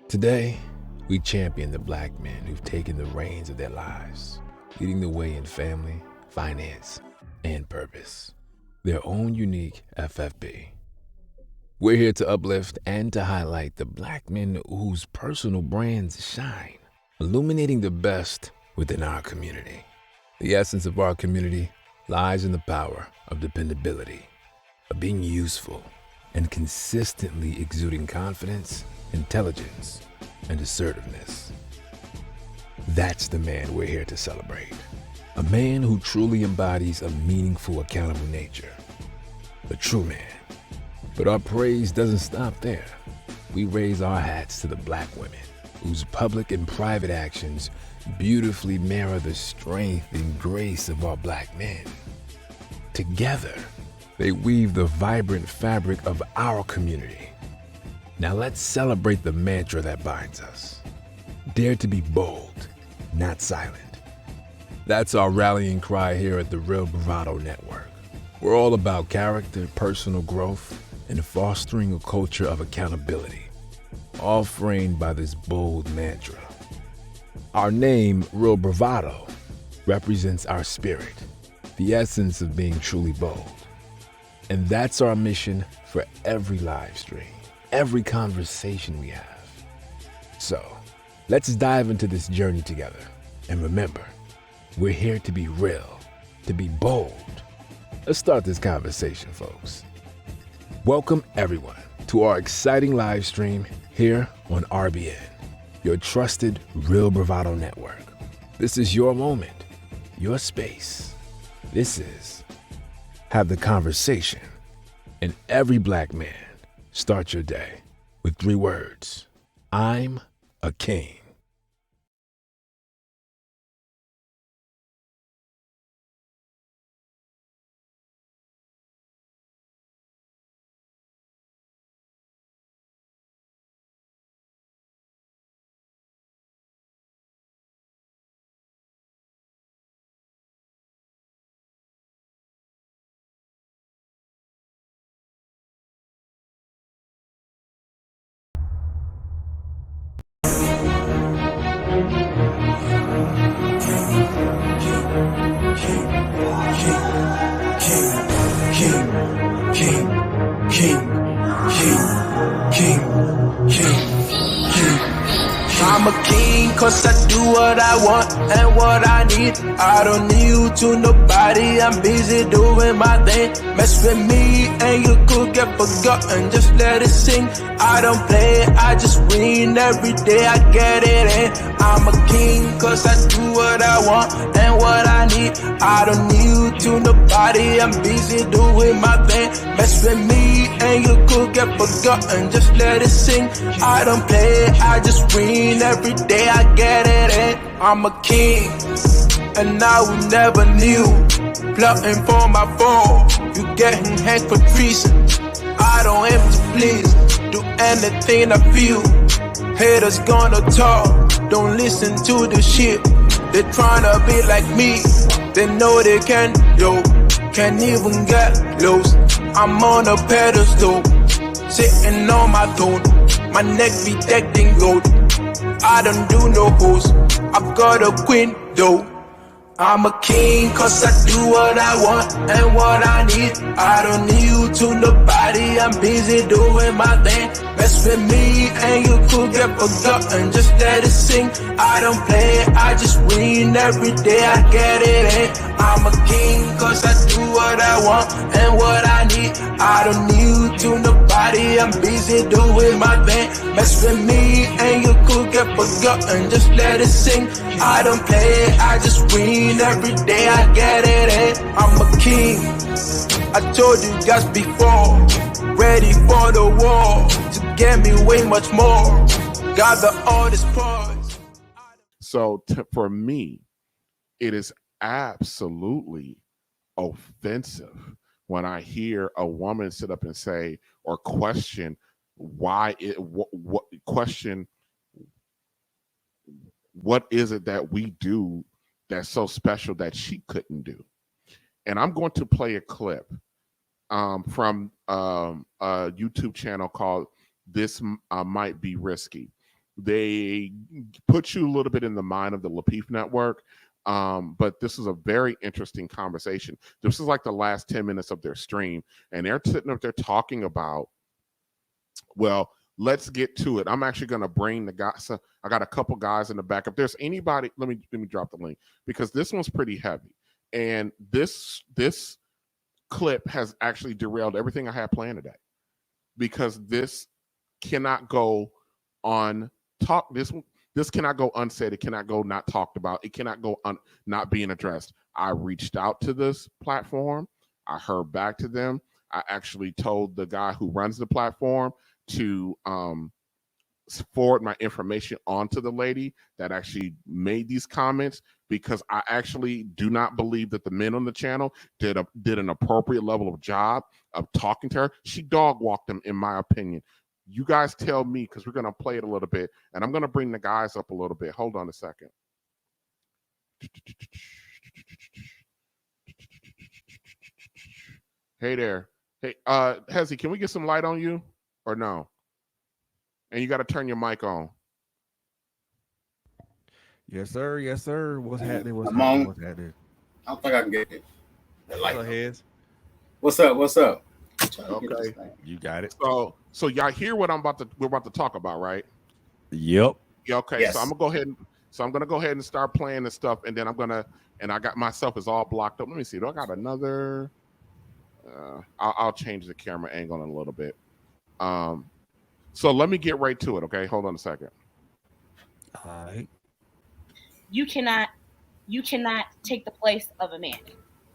Today, we champion the black men who've taken the reins of their lives, leading the way in family, finance, and purpose. Their own unique FFB. We're here to uplift and to highlight the black men whose personal brands shine, illuminating the best within our community. The essence of our community lies in the power of dependability, of being useful, and consistently exuding confidence, intelligence, and assertiveness. That's the man we're here to celebrate. A man who truly embodies a meaningful, accountable nature. A true man. But our praise doesn't stop there. We raise our hats to the black women whose public and private actions beautifully mirror the strength and grace of our black men. Together, they weave the vibrant fabric of our community. Now let's celebrate the mantra that binds us. Dare to be bold, not silent. That's our rallying cry here at the Real Bravado Network. We're all about character, personal growth, and fostering a culture of accountability, all framed by this bold mantra. Our name, Real Bravado, represents our spirit, the essence of being truly bold. And that's our mission for every live stream, every conversation we have. So, let's dive into this journey together. And remember, we're here to be real, to be bold. Let's start this conversation, folks. Welcome, everyone, to our exciting live stream here on RBN, your trusted Real Bravado Network. This is your moment, your space. This is Have the Conversation. And every black man, start your day with 3 words. I'm a king. I'm a king cause I do what I want and what I need. I don't need you to nobody, I'm busy doing my thing. Mess with me and you could get forgotten, just let it sing. I don't play, I just win every day, I get it in. I'm a king cause I do what I want and what I need. I don't need you to nobody, I'm busy doing my thing. Mess with me and you could get forgotten, just let it sing. I don't play, I just win every day, I get it in. I'm a king and I will never knew. Plotting for my fall, you getting hanged for treason. I don't aim to please, do anything I feel. Haters gonna talk, don't listen to the shit. They tryna be like me, they know they can, yo. Can't even get lost, I'm on a pedestal, sitting on my throne. My neck be decked in gold, I don't do no hoes, I got a queen though. I'm a king cause I do what I want and what I need. I don't need you to nobody, I'm busy doing my thing. Mess with me and you could get forgotten, just let it sing. I don't play, I just win every day, I get it in. I'm a king cause I do what I want and what I need. I don't need you to nobody, I'm busy doing my thing. Mess with me and you could get forgotten, just let it sing. I don't play, I just win every day, I get it in. I'm a king, I told you guys before. Ready for the war, to get me way much more. Got the hardest parts. So for me, it is absolutely offensive when I hear a woman sit up and say or question question what is it that we do that's so special that she couldn't do. And I'm going to play a clip from a YouTube channel called This Might Be Risky. They put you a little bit in the mind of the Lapeef Network. But this is a very interesting conversation. This is like the last 10 minutes of their stream, and they're sitting up there talking about, well, let's get to it. I'm actually going to bring the guys. So I got a couple guys in the back. If there's anybody, let me drop the link, because this one's pretty heavy. And this clip has actually derailed everything I had planned today, because this cannot go on talk. This cannot go unsaid. It cannot go not talked about. It cannot go not being addressed. I reached out to this platform. I heard back to them. I actually told the guy who runs the platform to forward my information onto the lady that actually made these comments, because I actually do not believe that the men on the channel did an appropriate level of job of talking to her. She dog walked them, in my opinion. You guys tell me, because we're going to play it a little bit, and I'm going to bring the guys up a little bit. Hold on a second. Hey there. Hey, Hezzy, can we get some light on you or no? And you got to turn your mic on. Yes, sir. Yes, sir. What's happening? What's happening? I don't think I can get it. What's up, What's up? Okay, you got it. So y'all hear what we're about to talk about, right? Yep. Yeah. Okay. Yes. So I'm gonna go ahead and start playing this stuff, and then I got myself is all blocked up. Let me see. Do I got another? I'll change the camera angle in a little bit. So let me get right to it. Okay. Hold on a second. All right. You cannot take the place of a man.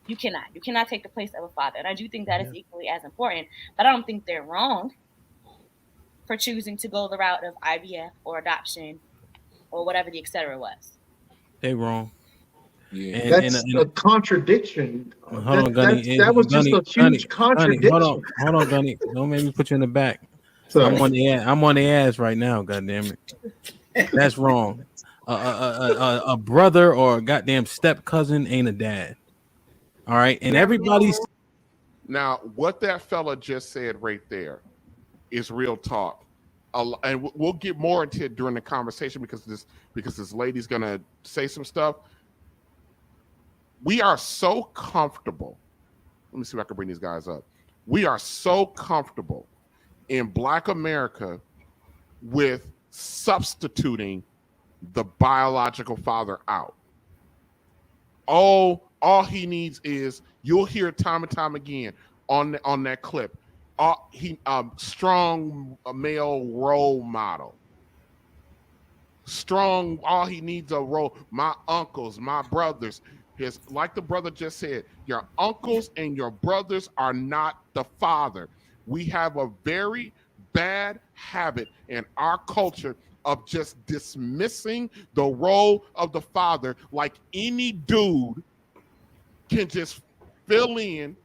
You cannot take the place of a father. And I do think that is equally as important, but I don't think they're wrong for choosing to go the route of IVF or adoption or whatever the etc. was. They wrong. Yeah. That's a contradiction. Hold on, Gunny. That was just a huge contradiction. Hold on, Gunny. Don't make me put you in the back. Sorry. I'm on the ass right now. Goddamn it. That's wrong. A brother or a goddamn step cousin ain't a dad. All right, and everybody's now what that fella just said right there is real talk, and we'll get more into it during the conversation, because this lady's gonna say some stuff. We are so comfortable. Let me see if I can bring these guys up. We are so comfortable in Black America with substituting the biological father out. All he needs is, you'll hear it time and time again on that clip. Strong male role model. Strong. All he needs a role. My uncles, my brothers. Like the brother just said, your uncles and your brothers are not the father. We have a very bad habit in our culture of just dismissing the role of the father, like any dude can just fill in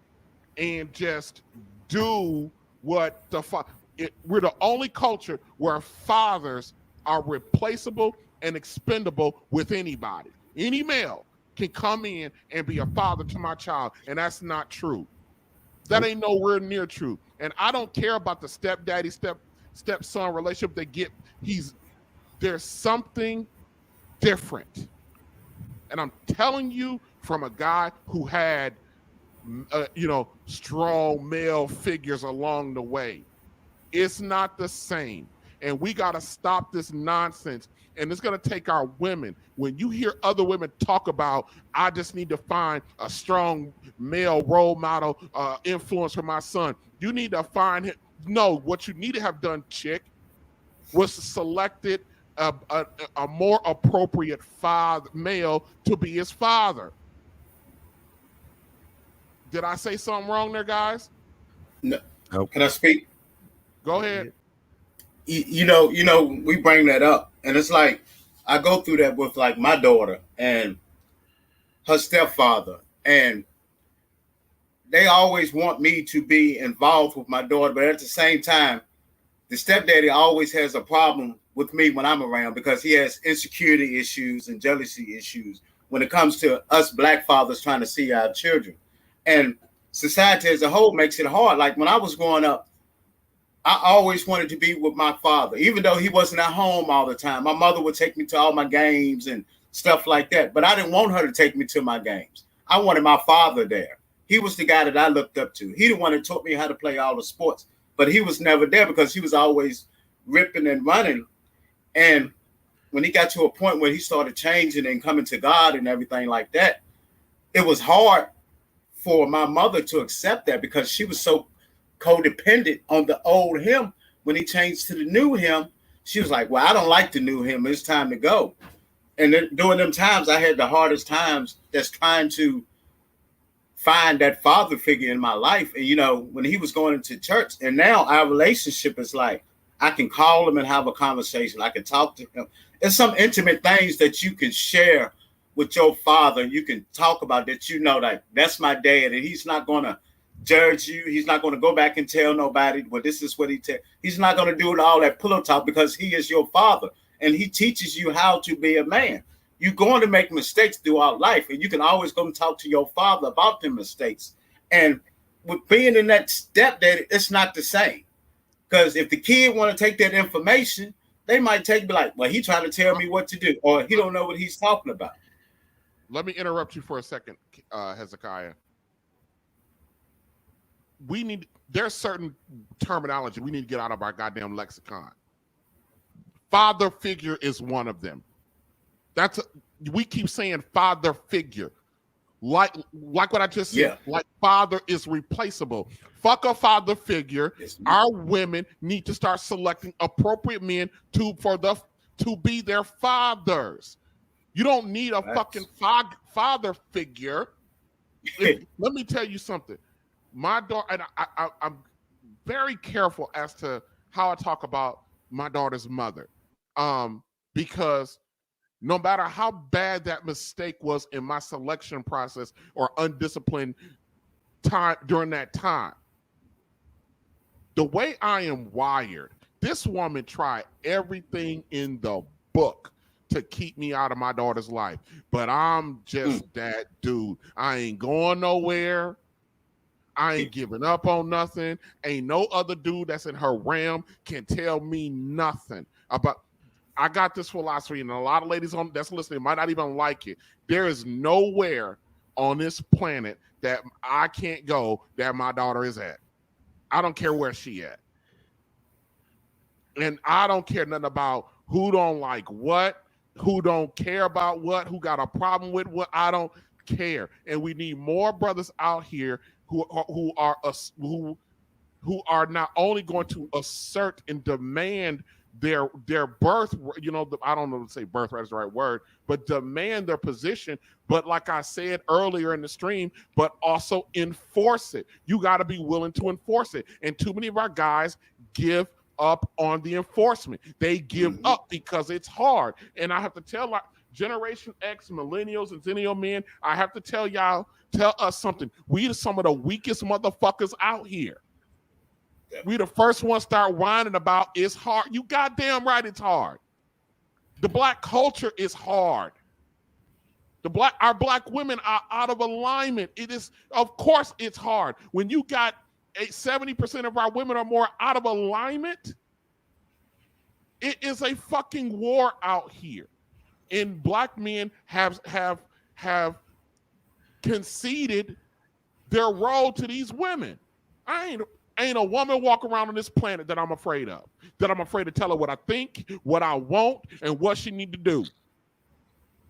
and just do what the father. We're the only culture where fathers are replaceable and expendable with anybody. Any male can come in and be a father to my child, and that's not true. That ain't nowhere near true. And I don't care about the stepdaddy, stepson relationship they get. There's something different. And I'm telling you, from a guy who had, strong male figures along the way, it's not the same. And we got to stop this nonsense. And it's going to take our women. When you hear other women talk about, I just need to find a strong male role model influence for my son, you need to find him. No, what you need to have done, chick, was selected a more appropriate male to be his father. Did I say something wrong there, guys? No. Okay. Can I speak? Go ahead. You know, we bring that up, and it's like I go through that with like my daughter and her stepfather, and they always want me to be involved with my daughter, but at the same time, the stepdaddy always has a problem with me when I'm around, because he has insecurity issues and jealousy issues when it comes to us Black fathers trying to see our children. And society as a whole makes it hard. Like when I was growing up, I always wanted to be with my father, even though he wasn't at home all the time. My mother would take me to all my games and stuff like that, but I didn't want her to take me to my games. I wanted my father there. He was the guy that I looked up to. He the one that taught me how to play all the sports, but he was never there because he was always ripping and running. And when he got to a point where he started changing and coming to God and everything like that, it was hard for my mother to accept that because she was so codependent on the old him. When he changed to the new him, she was like, well, I don't like the new him. It's time to go. And then during them times, I had the hardest times that's trying to find that father figure in my life. And, you know, when he was going into church, and now our relationship is like, I can call him and have a conversation. I can talk to him. There's some intimate things that you can share with your father. You can talk about that, you know, like that's my dad, and he's not going to judge you. He's not going to go back and tell nobody, well, this is what he tell. He's not going to do all that pillow talk because he is your father, and he teaches you how to be a man. You're going to make mistakes throughout life, and you can always go and talk to your father about the mistakes. And with being in that stepdad, it's not the same. Because if the kid want to take that information, they might be like, well, he trying to tell me what to do, or he don't know what he's talking about. Let me interrupt you for a second, Hezekiah. There's certain terminology we need to get out of our goddamn lexicon. Father figure is one of them. We keep saying father figure. Like what I just said, yeah. Like father is replaceable. Fuck a father figure. Our women need to start selecting appropriate men to be their fathers. You don't need a fucking father figure. Let me tell you something. My daughter, and I'm very careful as to how I talk about my daughter's mother, because no matter how bad that mistake was in my selection process or undisciplined time during that time, the way I am wired, this woman tried everything in the book to keep me out of my daughter's life. But I'm just that dude. I ain't going nowhere. I ain't giving up on nothing. Ain't no other dude that's in her realm can tell me nothing about. I got this philosophy, and a lot of ladies that's listening might not even like it. There is nowhere on this planet that I can't go that my daughter is at. I don't care where she at. And I don't care nothing about who don't like what, who don't care about what, who got a problem with what. I don't care. And we need more brothers out here who are not only going to assert and demand their birth, you know, I don't know to say birthright is the right word, but demand their position. But like I said earlier in the stream, but also enforce it. You got to be willing to enforce it. And too many of our guys give up on the enforcement. They give up because it's hard. And I have to tell Generation X, millennials, and Zennial men, I have to tell us something. We are some of the weakest motherfuckers out here. We the first ones start whining about it's hard. You goddamn right it's hard. The black culture is hard. Our black women are out of alignment. It is, of course it's hard. When you got 70% of our women or more out of alignment, it is a fucking war out here. And black men have conceded their role to these women. Ain't a woman walk around on this planet that I'm afraid of. That I'm afraid to tell her what I think, what I want, and what she need to do.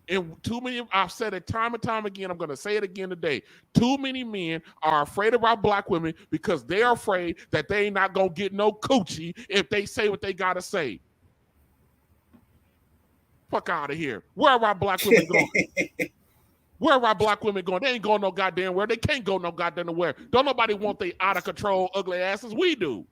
And too many, I've said it time and time again, I'm going to say it again today. Too many men are afraid of our black women because they're afraid that they ain't not going to get no coochie if they say what they got to say. Fuck out of here. Where are our black women going? Where are our black women going? They ain't going no goddamn where. They can't go no goddamn where. Don't nobody want they out of control, ugly asses. We do.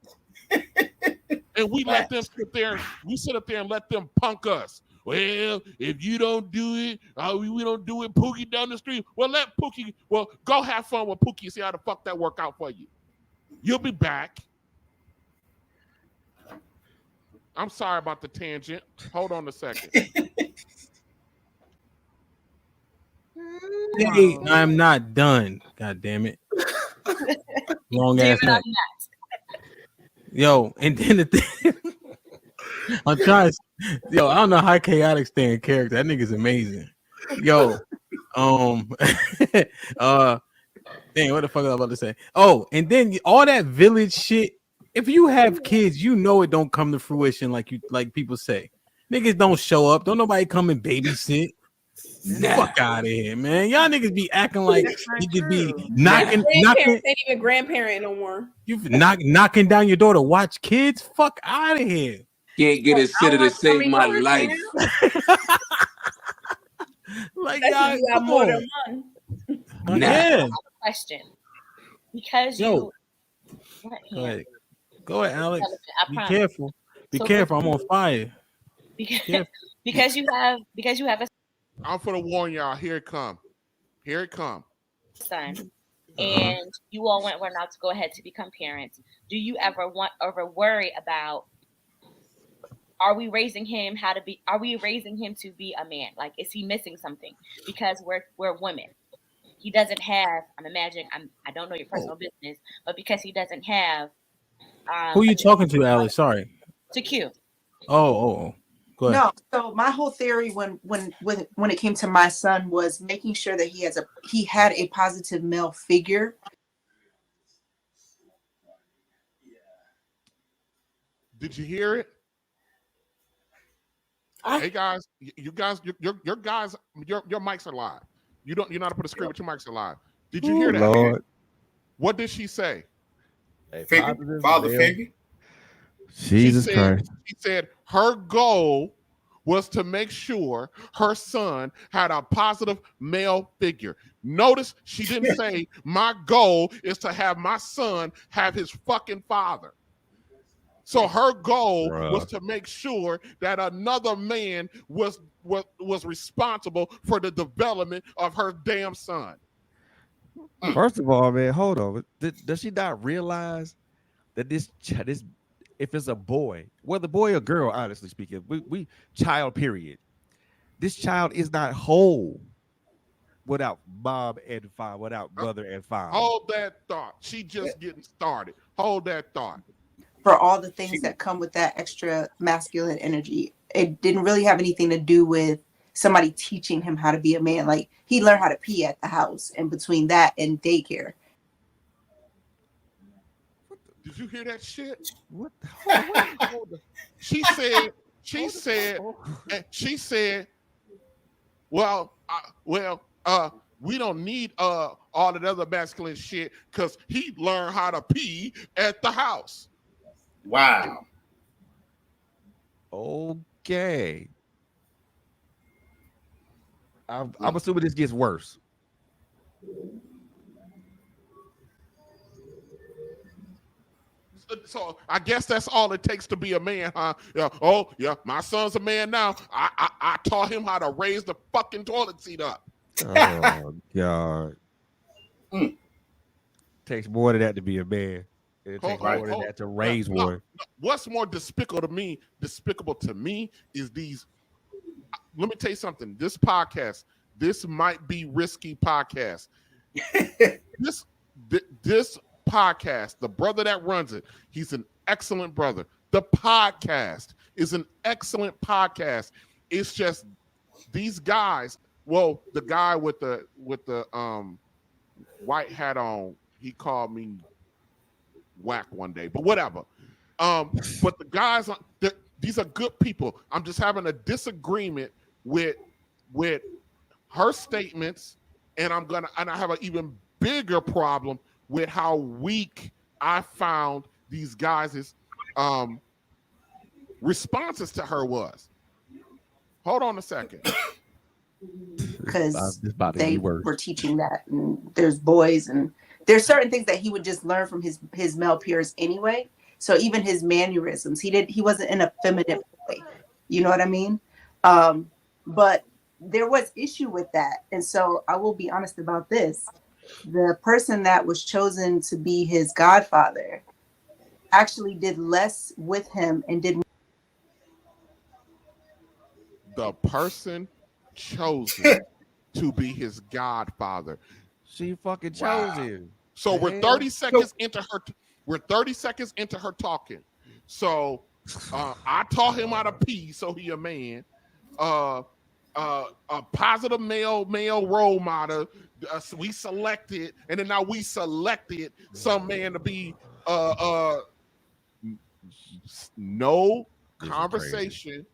And we let them sit there. We sit up there and let them punk us. Well, if you don't do it, we don't do it. Pookie down the street. Well, let Pookie. Well, go have fun with Pookie and see how the fuck that work out for you. You'll be back. I'm sorry about the tangent. Hold on a second. Hey, I'm not done. God damn it. Long ass night. Yo, and then the thing, I'm trying to, yo, I don't know how chaotic stay in character. That nigga's amazing. Yo, dang, what the fuck was I about to say? Oh, and then all that village shit. If you have kids, you know it don't come to fruition like people say. Niggas don't show up. Don't nobody come and babysit. Fuck out of here, man. Y'all niggas be acting like you could be knocking. Ain't even grandparent no more. You knocking down your door to watch kids. Fuck out of here. Can't get a sitter to save my life. Like y'all, you got more than one. Yeah. Question. Because Go ahead, Alex. Be careful. Be careful. I'm on fire. Because you have a I'm gonna warn y'all. Here it come. son, and you all went out to go ahead to become parents. Do you ever worry about? Are we raising him to be a man? Like, is he missing something? Because we're women. He doesn't have. I'm imagining. I don't know your personal business, but because he doesn't have. Who are you talking to, Alex? Sorry. To Q. Oh. Go ahead. No, so my whole theory when it came to my son was making sure that he had a positive male figure. Did you hear it? Hey guys, you guys, your guys, your mics are live. You're not to put a screen, but your mics are live. Did you hear that? Lord. What did she say? Father figure. Jesus Christ. She said her goal was to make sure her son had a positive male figure. Notice she didn't say my goal is to have my son have his fucking father. So her goal was to make sure that another man was responsible for the development of her damn son. First of all, man, hold on. Does she not realize that this if it's a boy, whether boy or girl, honestly speaking, we child period. This child is not whole without mom and father, without mother and father. Hold that thought. She just getting started. Hold that thought. For all the things that come with that extra masculine energy, it didn't really have anything to do with somebody teaching him how to be a man. Like, he learned how to pee at the house, and between that and daycare. Did you hear that shit? What? Hold on. She said, well, we don't need all that other masculine shit because he learned how to pee at the house. Wow. Okay. I'm assuming this gets worse. So I guess that's all it takes to be a man, huh? Yeah. Oh, yeah. My son's a man now. I taught him how to raise the fucking toilet seat up. Oh God. Takes more than that to be a man. It takes more than that to raise one. What's more despicable to me is these. Let me tell you something. This might be risky podcast. This podcast, the brother that runs it, he's an excellent brother. The podcast is an excellent podcast. It's just these guys. Well, the guy with the white hat on, he called me whack one day, but whatever. But the guys, these are good people. I'm just having a disagreement with her statements, and I have an even bigger problem with how weak I found these guys' responses to her was. Hold on a second. Because they were teaching that, and there's boys, and there's certain things that he would just learn from his male peers anyway. So even his mannerisms, he wasn't an effeminate boy. You know what I mean? But there was issue with that. And so I will be honest about this. The person that was chosen to be his godfather actually did less with him and did. The person chosen to be his godfather. She fucking chose him. So we're 30 seconds into her. We're 30 seconds into her talking. So I taught him how to pee, so he a man. A positive male role model. We selected, and then now we selected some man to be no conversation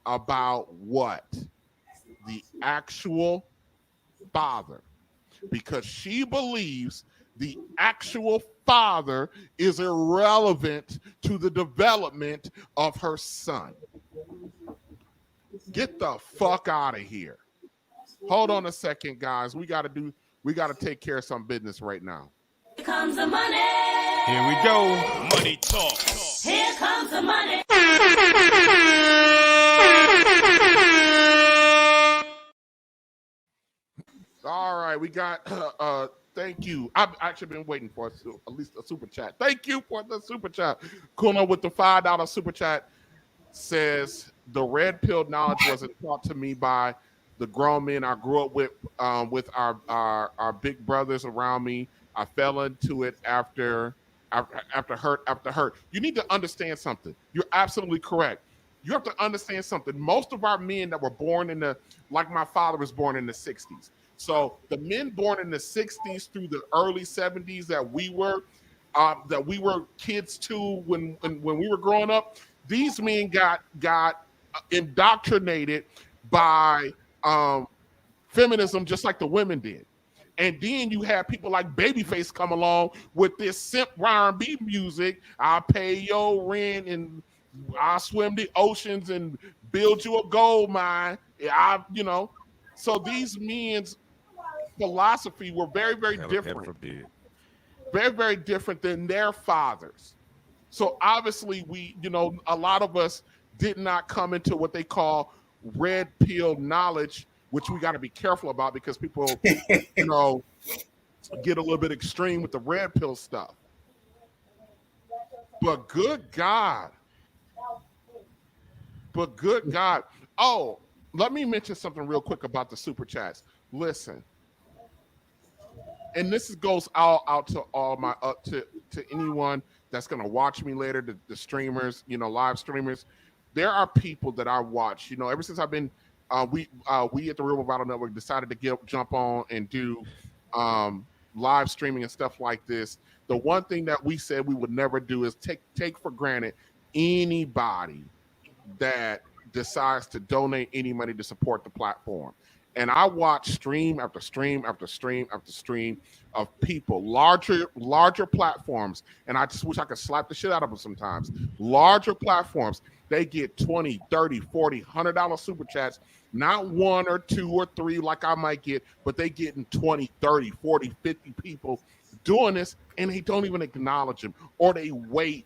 about what the actual father, because she believes the actual father is irrelevant to the development of her son. Get the fuck out of here. Hold on a second, guys. We gotta take care of some business right now. Here comes the money. Here we go. Money talk. Here comes the money. All right, we got thank you. I've actually been waiting for at least a super chat. Thank you for the super chat. Kuna with the $5 super chat says the red pill knowledge wasn't taught to me by the grown men I grew up with our big brothers around me. I fell into it after hurt. You need to understand something. You're absolutely correct. You have to understand something. Most of our men that were born like my father was born in the 60s. So the men born in the 60s through the early 70s that we were kids too when we were growing up, these men got indoctrinated by feminism just like the women did. And then you have people like Babyface come along with this simp R&B music. I'll pay your rent and I'll swim the oceans and build you a gold mine. So these men's philosophy were very, very different. Very, very different than their fathers. So obviously a lot of us did not come into what they call red pill knowledge, which we got to be careful about because people, get a little bit extreme with the red pill stuff. But good God. Oh, let me mention something real quick about the super chats. Listen, and this goes out to all my to anyone that's gonna watch me later, the streamers, live streamers. There are people that I watch, ever since I've been we at the Real Bravado Network decided to jump on and do live streaming and stuff like this. The one thing that we said we would never do is take for granted anybody that decides to donate any money to support the platform. And I watch stream after stream after stream after stream of people, larger platforms, and I just wish I could slap the shit out of them sometimes. Larger platforms, they get 20, 30, 40, $100 super chats, not one or two or three like I might get, but they getting 20, 30, 40, 50 people doing this, and they don't even acknowledge them, or they wait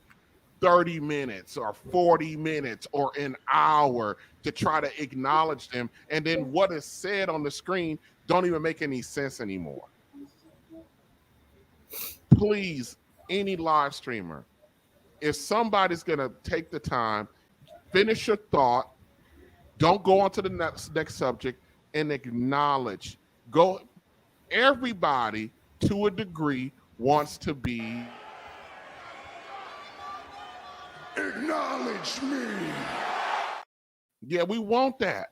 30 minutes or 40 minutes or an hour to try to acknowledge them. And then what is said on the screen don't even make any sense anymore. Please, any live streamer, if somebody's going to take the time, finish your thought, don't go on to the next subject, and acknowledge. Everybody, to a degree, wants to be acknowledge me. Yeah, we want that.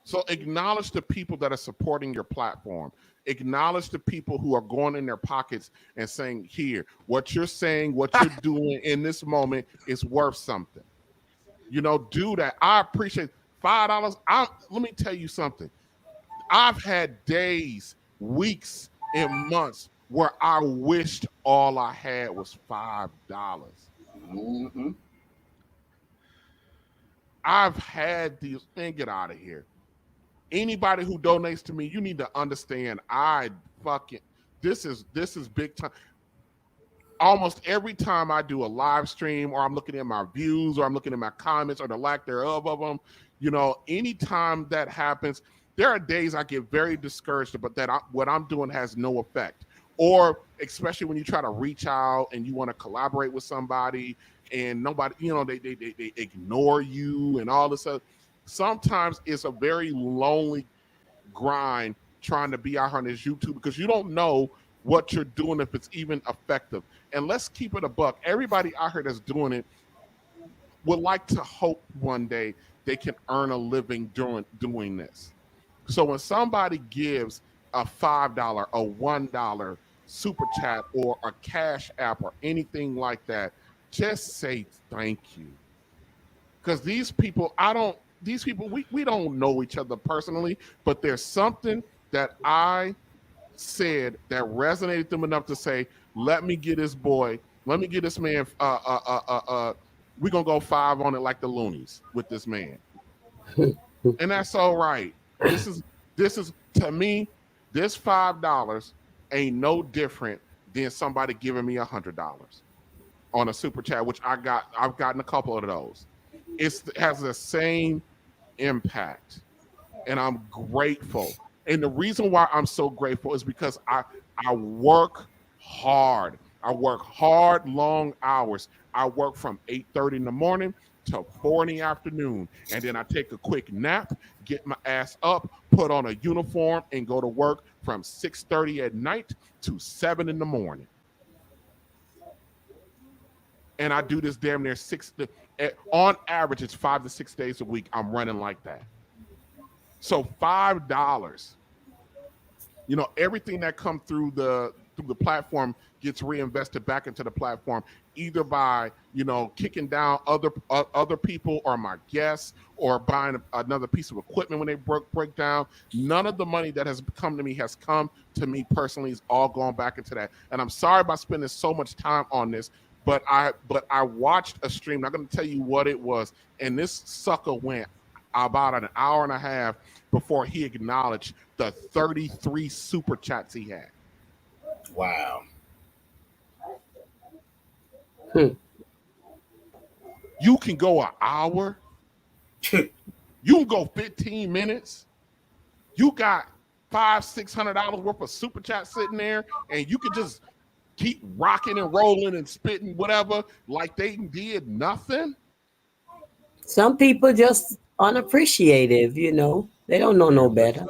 So acknowledge the people that are supporting your platform. Acknowledge the people who are going in their pockets and saying, here, what you're saying, what you're doing in this moment is worth something. Do that. I appreciate $5. Let me tell you something. I've had days, weeks, and months where I wished all I had was $5. Mm-hmm. I've had these, man, get out of here. Anybody who donates to me, you need to understand this is big time. Almost every time I do a live stream or I'm looking at my views or I'm looking at my comments or the lack thereof of them, anytime that happens, there are days I get very discouraged, but what I'm doing has no effect. Or especially when you try to reach out and you want to collaborate with somebody and nobody, they ignore you and all this stuff. Sometimes it's a very lonely grind trying to be out on this YouTube because you don't know what you're doing, if it's even effective. And let's keep it a buck. Everybody out here that's doing it would like to hope one day they can earn a living doing this. So when somebody gives a $5, a $1 super chat or a cash app or anything like that, just say thank you. Because these people, we don't know each other personally, but there's something that I said that resonated them enough to say, let me get this man, we're gonna go 5 on it like the Loonies with this man. And that's all right. This is to me, this $5 ain't no different than somebody giving me $100 on a super chat, which I've gotten a couple of those. It has the same impact, and I'm grateful. And the reason why I'm so grateful is because I work hard. I work hard, long hours. I work from 8:30 in the morning to 4 in the afternoon. And then I take a quick nap, get my ass up, put on a uniform, and go to work from 6:30 at night to 7 in the morning. And I do this damn near on average, it's 5 to 6 days a week. I'm running like that. So $5, everything that comes through the platform gets reinvested back into the platform, either by kicking down other people or my guests, or buying another piece of equipment when they break down. None of the money that has come to me has come to me personally. It's all gone back into that. And I'm sorry about spending so much time on this, but I watched a stream. I'm not going to tell you what it was, and this sucker went about an hour and a half before he acknowledged the 33 super chats he had. Wow. You can go an hour. You can go 15 minutes. You got $500-$600 worth of super chat sitting there, and you can just keep rocking and rolling and spitting whatever like they did nothing. Some people just unappreciative, they don't know no better.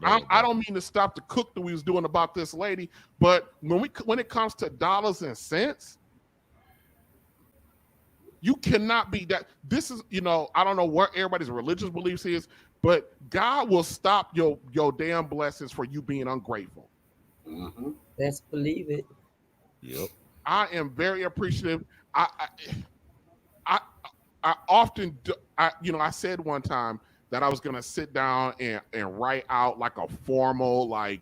I don't mean to stop the cook that we was doing about this lady, but when it comes to dollars and cents, you cannot be that. This is, I don't know what everybody's religious beliefs is, but God will stop your damn blessings for you being ungrateful. Mm-hmm. Let's believe it. Yep. I am very appreciative. I often do, I said one time that I was gonna sit down and write out like a formal, I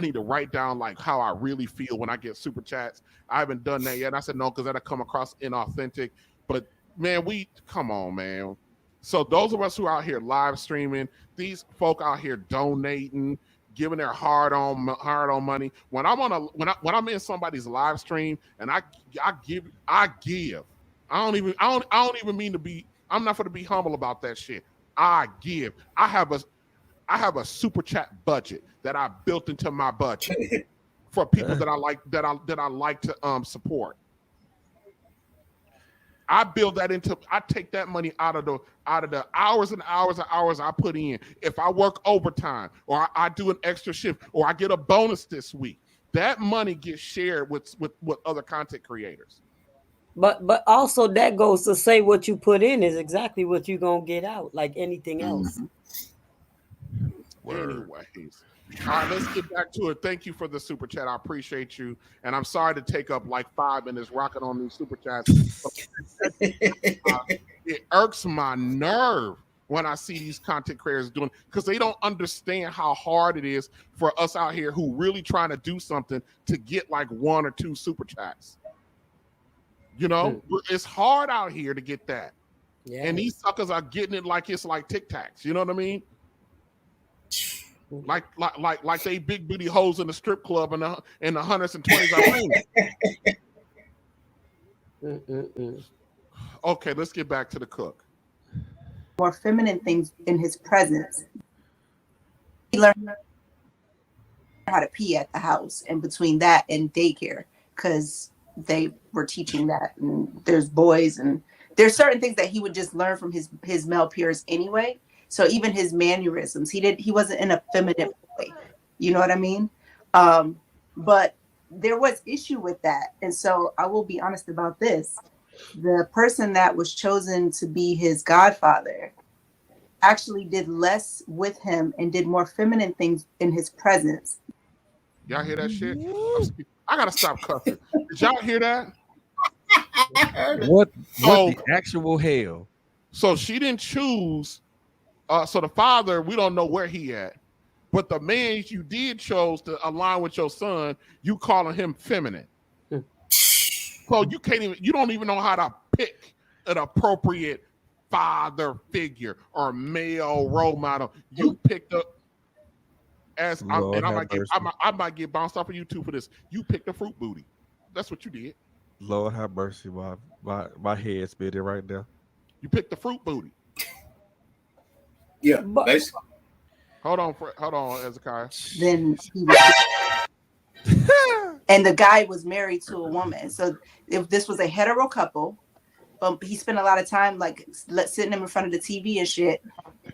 need to write down like how I really feel when I get super chats. I haven't done that yet. And I said no, because that'll come across inauthentic. But man, come on, man. So those of us who are out here live streaming, these folk out here donating, giving their hard on money. When I'm in somebody's live stream and I give. I don't even mean to be. I'm not going to be humble about that shit. I give. I have a super chat budget that I built into my budget for people that I like to support. I build that into. I take that money out of the hours and hours and hours I put in. If I work overtime or I do an extra shift or I get a bonus this week, that money gets shared with other content creators. But also that goes to say what you put in is exactly what you're gonna get out, like anything else. Anyways, all right, let's get back to it. Thank you for the super chat. I appreciate you, and I'm sorry to take up like 5 minutes rocking on these super chats. It irks my nerve when I see these content creators doing, because they don't understand how hard it is for us out here who really trying to do something to get like 1 or 2 super chats. It's hard out here to get that. Yeah. And these suckers are getting it like it's like Tic Tacs. You know what I mean? Like they big booty hoes in the strip club and the hundreds and twenties are Okay, let's get back to the cook. More feminine things in his presence. He learned how to pee at the house, and between that and daycare, because they were teaching that, and there's boys, and there's certain things that he would just learn from his male peers anyway. So even his mannerisms, he wasn't an effeminate boy. You know what I mean? But there was issue with that. And so I will be honest about this. The person that was chosen to be his godfather actually did less with him and did more feminine things in his presence. Y'all hear that shit? I gotta stop cussing. Did y'all hear that? What the actual hell? So she didn't choose. So the father, we don't know where he at. But the man you did chose to align with your son, you calling him feminine. So you don't even know how to pick an appropriate father figure or male role model. You picked up I might get bounced off of YouTube for this. You picked a fruit booty. That's what you did. Lord have mercy, my head spinning right now. You picked the fruit booty. Yeah, basically. Hold on, Hezekiah. Then he was and the guy was married to a woman. So if this was a hetero couple, he spent a lot of time like sitting in front of the TV and shit.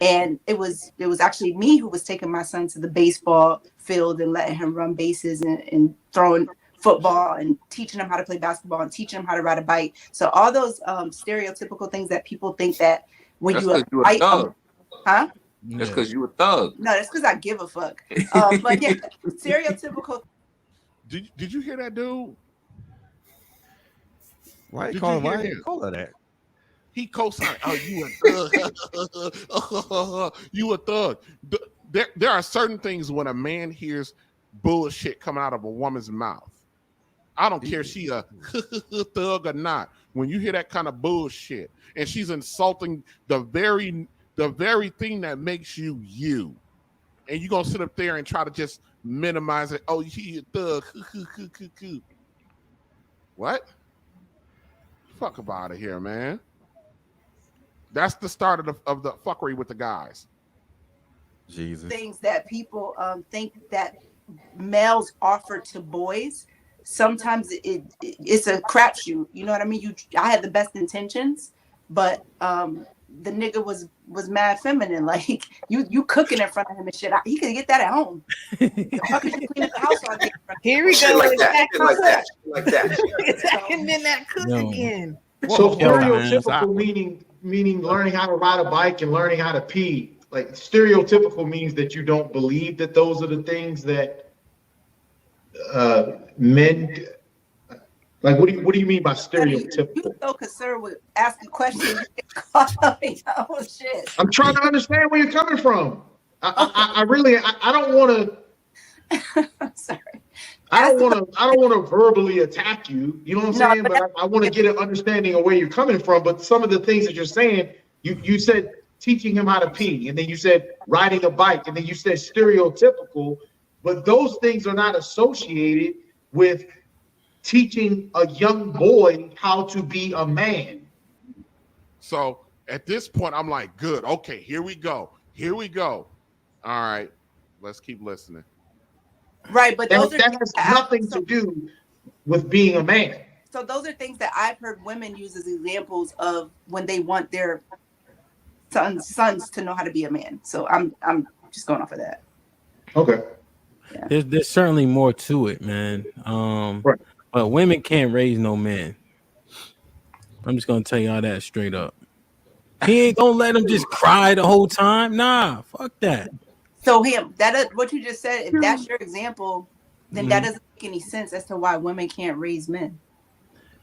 And it was actually me who was taking my son to the baseball field and letting him run bases and throwing football and teaching him how to play basketball and teaching him how to ride a bike. So all those stereotypical things that people think that when That's you a thug. huh? That's because you a thug. No, that's because I give a fuck. But yeah, stereotypical. Did you hear that, dude? Why you call her that? He co-signed. Oh, you a thug. You a thug. There are certain things when a man hears bullshit coming out of a woman's mouth. I don't care if she a thug or not. When you hear that kind of bullshit and she's insulting the very thing that makes you you, and you're gonna sit up there and try to just minimize it. Oh, he a thug. What? Fuck up out of here, man. That's the start of the fuckery with the guys. Jesus. Things that people think that males offer to boys. Sometimes it's a crapshoot. You know what I mean? I had the best intentions, but the nigga was mad feminine. Like you cooking in front of him and shit. He could get that at home. How could you clean the house all day? Here we go. Like that. And then that cook again. So stereotypical meaning learning how to ride a bike and learning how to pee. Like stereotypical means that you don't believe that those are the things that men. Like what do you mean by stereotypical? You so concerned with asking questions, you get caught up in your own shit. I'm trying to understand where you're coming from. I really don't want to. Sorry. I don't want to verbally attack you. You know what I'm saying? But I want to get an understanding of where you're coming from. But some of the things that you're saying, you said teaching him how to pee, and then you said riding a bike, and then you said stereotypical. But those things are not associated with teaching a young boy how to be a man. So at this point, I'm like, good. Okay, here we go. All right, let's keep listening. Right, but that has nothing to do with being a man. So those are things that I've heard women use as examples of when they want their sons to know how to be a man. So I'm just going off of that. Okay. Yeah. There's certainly more to it, man. Right. But women can't raise no men. I'm just gonna tell y'all that straight up. He ain't gonna let him just cry the whole time. Nah, fuck that. So what you just said, if that's your example, then that doesn't make any sense as to why women can't raise men.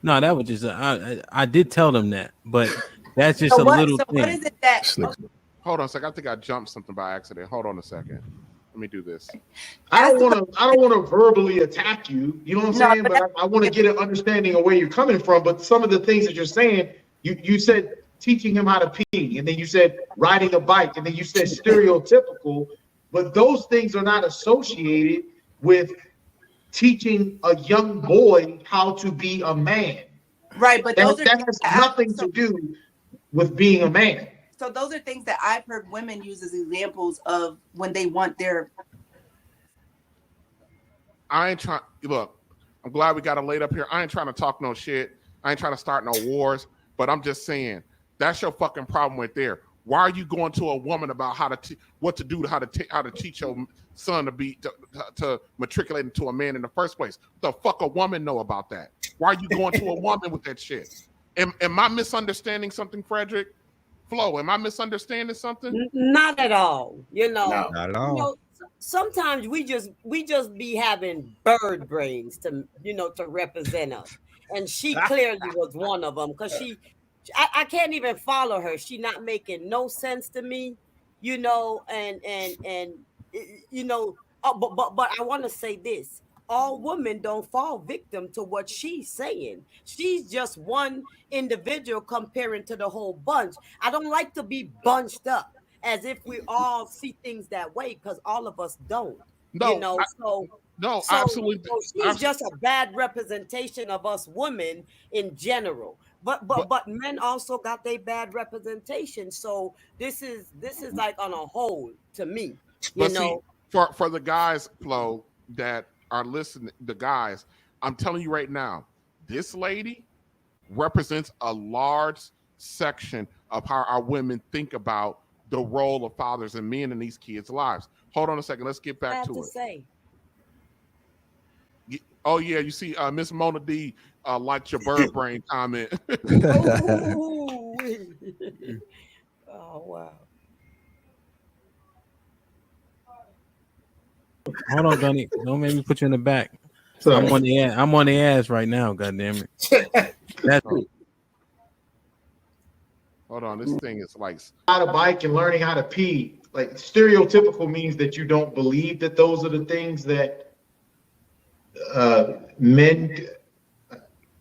No, that was just I did tell them that, but that's just a little thing. What is it that? Hold on a second. I think I jumped something by accident. Hold on a second. Let me do this. I don't want to verbally attack you. You know what I'm saying? But I want to get an understanding of where you're coming from. But some of the things that you're saying, you said teaching him how to pee, and then you said riding a bike, and then you said stereotypical. But those things are not associated with teaching a young boy how to be a man. Right, but that has nothing to do with being a man. So those are things that I've heard women use as examples of when they want their. I ain't trying. Look, I'm glad we got it laid up here. I ain't trying to talk no shit. I ain't trying to start no wars. But I'm just saying that's your fucking problem right there. Why are you going to a woman about what to do, how to teach your son to matriculate into a man in the first place? What the fuck a woman know about that? Why are you going to a woman with that shit? Am I misunderstanding something, Frederick? Flo, am I misunderstanding something? Not at all. Not at all. Sometimes we just be having bird brains to represent us, and she clearly was one of them because I can't even follow her. She not making no sense to me, and but I want to say this. All women don't fall victim to what she's saying. She's just one individual comparing to the whole bunch. I don't like to be bunched up as if we all see things that way, because all of us don't. Absolutely. So she's just a bad representation of us women in general. But men also got their bad representation. So this is like on a whole to me. See, for the guys, Flo, that are listening, the guys, I'm telling you right now, this lady represents a large section of how our women think about the role of fathers and men in these kids' lives. Hold on a second. Let's get back to it. Oh yeah, you see, Miss Mona D liked your bird brain comment. Oh wow. Hold on, Gunny. Don't make me put you in the back. Sorry. I'm on the ass right now. God damn it. That's it. Hold on, this thing is like how to bike and learning how to pee. Like stereotypical means that you don't believe that those are the things that men.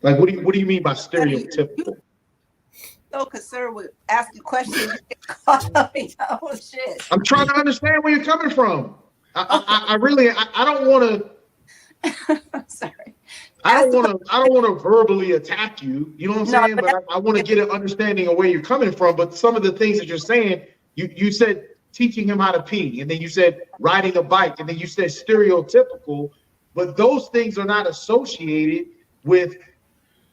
Like, what do you mean by stereotypical? So concerned with asking questions. Oh shit! I'm trying to understand where you're coming from. I really don't want to. Sorry. I don't want to verbally attack you. You know what I'm saying? But I want to get an understanding of where you're coming from. But some of the things that you're saying, you said teaching him how to pee, and then you said riding a bike, and then you said stereotypical. But those things are not associated with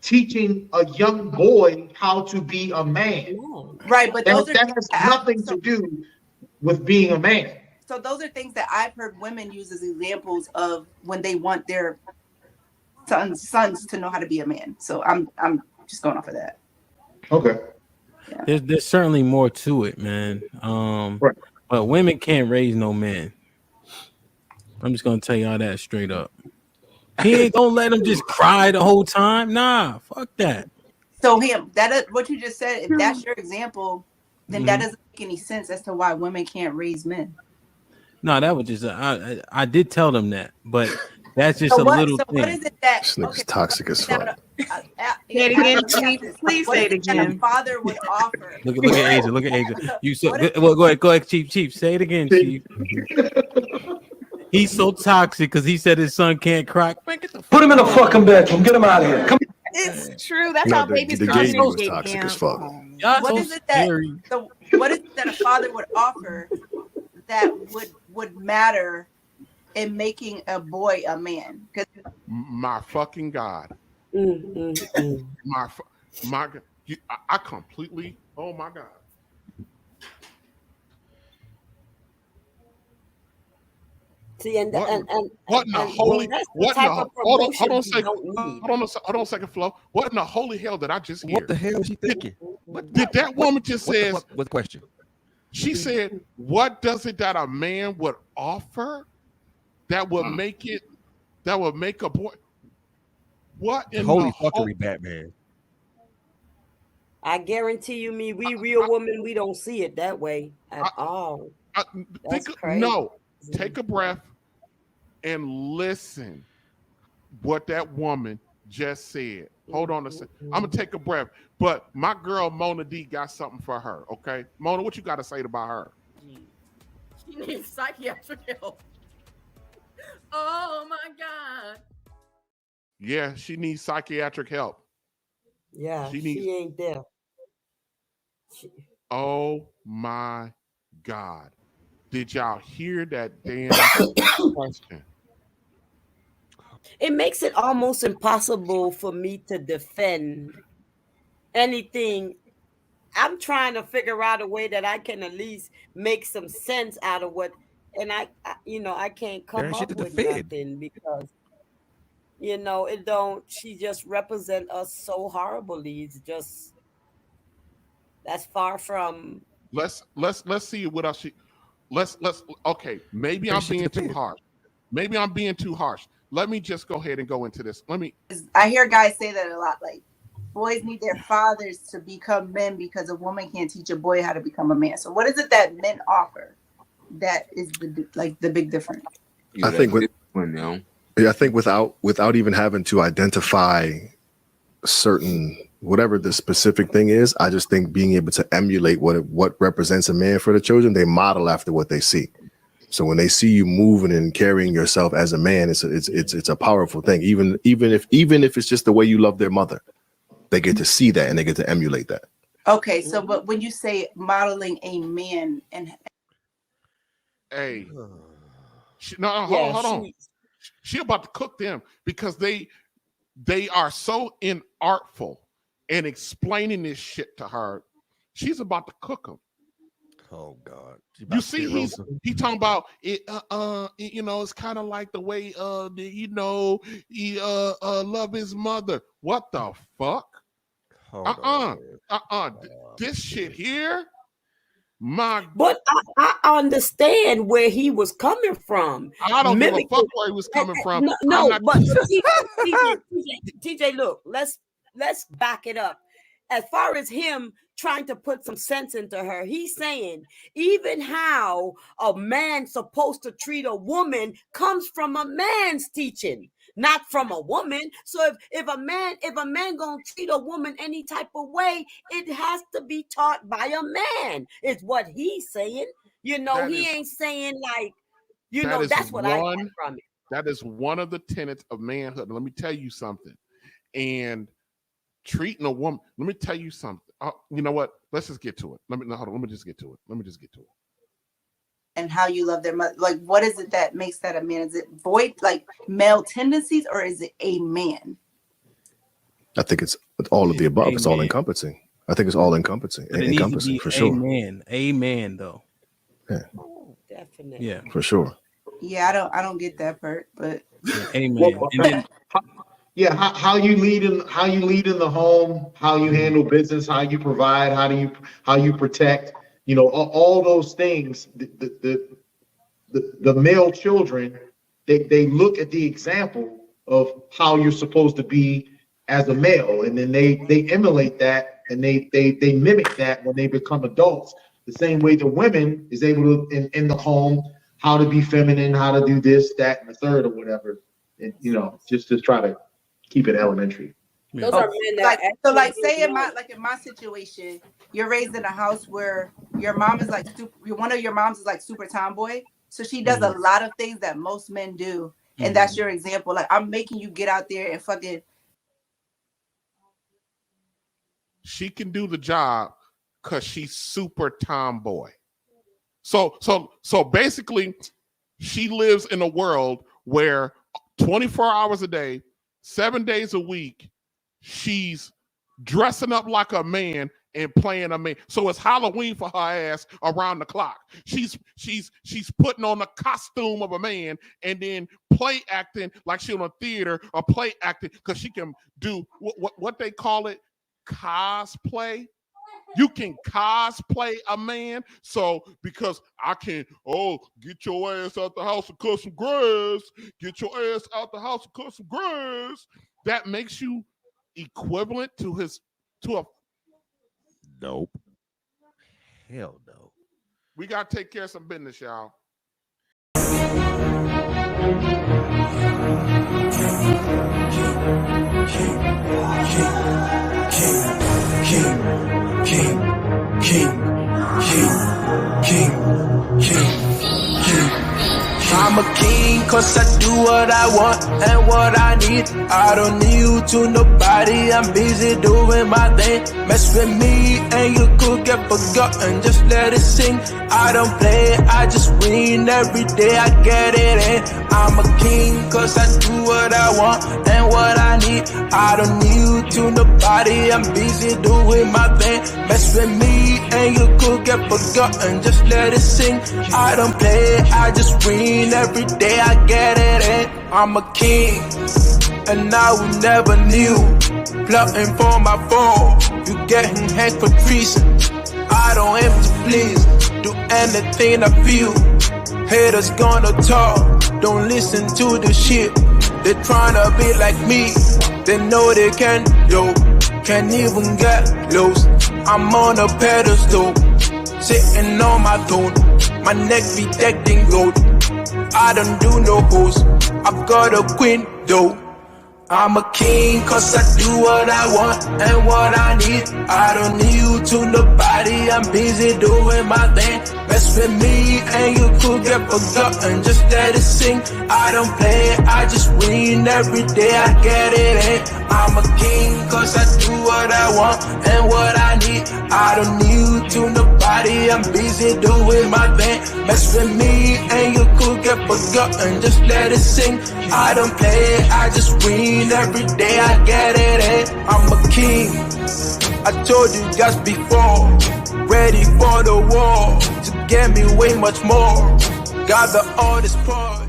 teaching a young boy how to be a man. Right, but that has nothing to do with being a man. So those are things that I've heard women use as examples of when they want their sons to know how to be a man. So I'm just going off of that. Okay. Yeah. There's certainly more to it, man. Right. But women can't raise no man. I'm just gonna tell y'all that straight up. He ain't gonna let him just cry the whole time. Nah, fuck that. So what you just said, if that's your example, then that doesn't make any sense as to why women can't raise men. No, that was just I did tell them that, but that's just little thing. What is it that this nigga's toxic as fuck? Say it again, Chief. Please say it again. A father would offer. Look at Asia. Look at Asia. You so well, go ahead, Chief. Say it again, Chief. He's so toxic because he said his son can't cry. Man, Put him in a fucking bedroom. Get him out of here. Come. It's true. That's how babies the game was toxic as fuck. What is it that a father would offer that would matter in making a boy a man? My fucking God. My I completely. Oh my God. See, and what in the holy? Hold on a second, Flo. What in the holy hell did I just hear? What the hell is she thinking? Did that woman just say? What the question? She said, "What does it that a man would offer that would make it? That would make a boy? What in holy the fuckery, Batman?" I guarantee you, we real women, we don't see it that way at all. No. Take a breath and listen what that woman just said. Hold on a second. I'm gonna take a breath. But my girl Mona D got something for her. Okay, Mona, what you got to say about her? She needs psychiatric help. Oh my God. Yeah, she needs psychiatric help. Yeah, she ain't there. Oh my God. Did y'all hear that damn question? It makes it almost impossible for me to defend anything I'm trying to figure out a way that I can at least make some sense out of what, and I can't come up with nothing because, it don't. She just represent us so horribly. It's just that's far from. Let's see what else let's okay. Maybe I'm being too harsh. Maybe I'm being too harsh. Let me just go ahead and go into this. I hear guys say that a lot. Like, boys need their fathers to become men because a woman can't teach a boy how to become a man. So what is it that men offer that is the big difference? I think without even having to identify certain whatever the specific thing is, I just think being able to emulate what represents a man for the children, they model after what they see. So when they see you moving and carrying yourself as a man, it's a powerful thing. Even if it's just the way you love their mother, they get to see that and they get to emulate that. Okay, so but when you say modeling a man and hey, hold on. She about to cook them because they are so inartful in explaining this shit to her. She's about to cook them. Oh God! You see, he talking about it. It's kind of like the way he love his mother. What the fuck? This shit here. But I understand where he was coming from. I don't give a fuck where he was coming from. But TJ, look, let's back it up. As far as him trying to put some sense into her, he's saying even how a man's supposed to treat a woman comes from a man's teaching, not from a woman. So if a man gonna treat a woman any type of way, it has to be taught by a man, is what he's saying. He ain't saying like, that's what I get from it. That is one of the tenets of manhood. Let me tell you something. And treating a woman, let me tell you something. You know what? Let's just get to it. Let me just get to it. And how you love their mother. Like, what is it that makes that a man? Is it void, like male tendencies, or is it a man? I think it's all of the above. It's all encompassing. I think it's all encompassing. Encompassing for sure. Amen, though. Yeah. Oh, definitely. Yeah, for sure. Yeah, I don't get that part, but amen. And then, how you lead in the home, how you handle business, how you provide, how you protect, all those things. The male children, they look at the example of how you're supposed to be as a male, and then they emulate that and they mimic that when they become adults. The same way the women is able to in the home, how to be feminine, how to do this, that, and the third, or whatever. And just to try to keep it elementary. Those are men that say in my situation, you're raised in a house where your mom is like one of your moms is like super tomboy, so she does a lot of things that most men do, and that's your example. Like, I'm making you get out there and fucking. She can do the job because she's super tomboy. So basically, she lives in a world where 24 hours a day, 7 days a week, she's dressing up like a man and playing a man. So it's Halloween for her ass around the clock. She's putting on a costume of a man and then play acting like she's in a theater, or play acting because she can do what they call it, cosplay. You can cosplay a man. So because I can, get your ass out the house and cut some grass. Get your ass out the house and cut some grass. That makes you equivalent to a. Nope. Hell no. We got to take care of some business, y'all. I'm a king cause I do what I want and what I need. I don't need you to nobody, I'm busy doing my thing. Mess with me and you could get forgotten, just let it sing. I don't play, I just win every day, I get it in. I'm a king cause I do what I want and what I need. I don't need to nobody, I'm busy doing my thing. Mess with me and you could get forgotten, just let it sing. I don't play, I just win every day, I get it in. I'm a king and I will never knew. Plotting for my fall, you getting hanged for treason. I don't aim to please, do anything I feel. Haters gonna talk, don't listen to the shit. They tryna be like me, they know they can, yo. Can't even get lost, I'm on a pedestal, sitting on my throne. My neck be decked in gold, I don't do no hoes, I've got a queen though. I'm a king cause I do what I want and what I need. I don't need to nobody, I'm busy doing my thing. Mess with me and you could get forgotten, just let it sing. I don't play, I just win every day, I get it in. I'm a king cause I do what I want and what I need. I don't need to nobody, I'm busy doing my thing. Mess with me and you could get forgotten, just let it sing. I don't play, I just win every day, I get it in. I'm a king, I told you guys before. Ready for the war, to get me way much more. Got the hardest part.